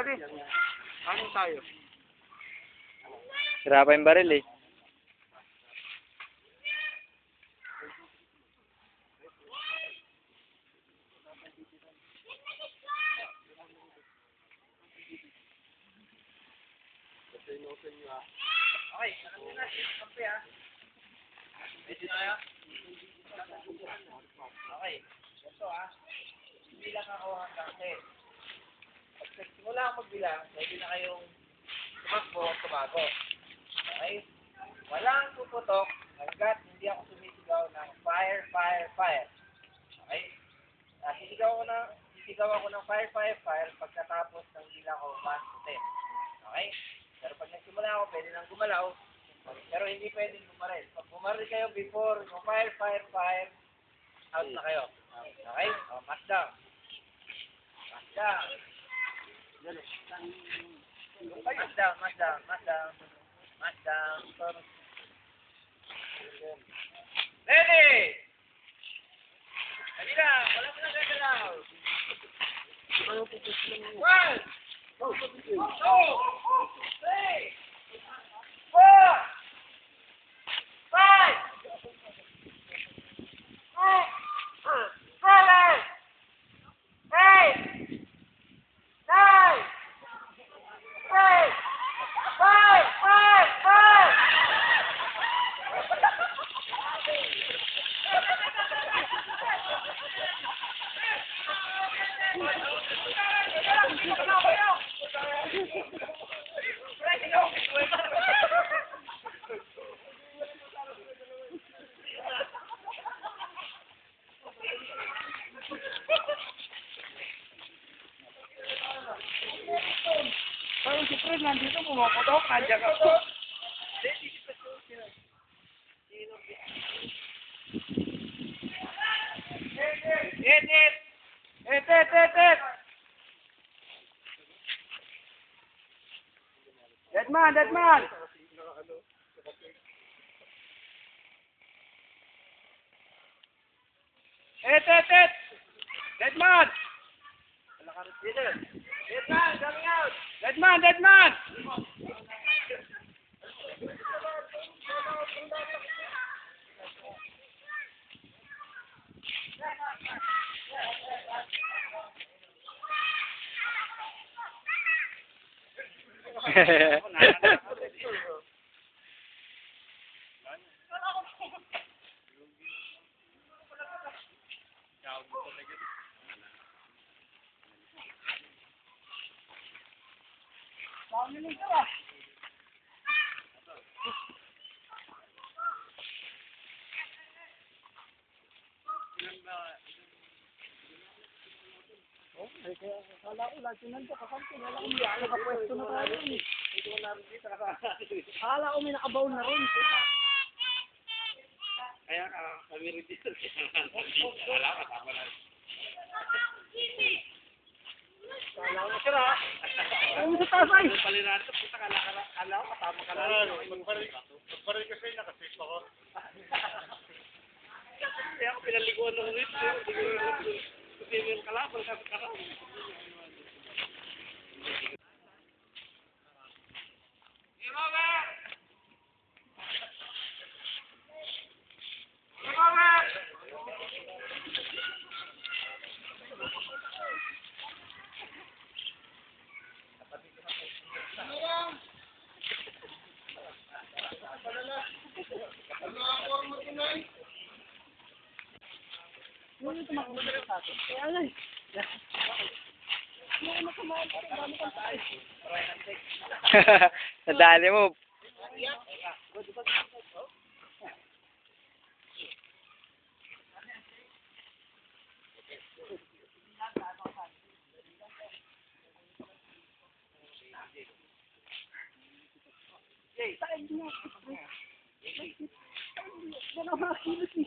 pare. Ano tayo? Sira pa yung baril eh. Okay, alam nyo na, kampi ha. Ready na kayo? Okay, ito ha. Bilang ako hanggang 10. Pag simula ako magbilang, pwede na kayong tumago. Okay? Walang puputok hanggat hindi ako sumisigaw ng fire, fire, fire. Okay? Sisigaw ako ng fire, fire, fire pagkatapos ng bilang ko 1 to 10. Okay? Pero pag nagsimula ako, pwede nang gumalaw. Pero hindi pwedeng bumaril. Pag bumaril kayo before yung fire, fire, fire, out na kayo. Okay? O, match down. Match down. Match down, match down, match down. Match down. Ready! Dali lang, wala mo lang gagalaw. 1, 2, 3, 4, 5, 6, 7, 8, 9, 10. Parang si Fred nandito, pumaputok, nandiyan ka po. Et! Deadman! Et! Deadman! Deadman, coming out! Deadman! Akala ko lahat yun nandito, kakampi. Akala ko may nakapwesto na tayo. Akala ko may nakabaw na rin. Kaya kami rin dito. Wala ka, tama na. Akala ko na sira. Ang sa tasay. Palirato, puta ka lang. Akala ko, katama ka lang. Magparil kasi, nakasafe ako. Kaya ako pinaliguan ng ulit. Kasi yung kalabang sa karang. Ano tumakbo sa atin? Kaya lang. Nadali mo. Jay, saan mo? Wala mga kilos eh.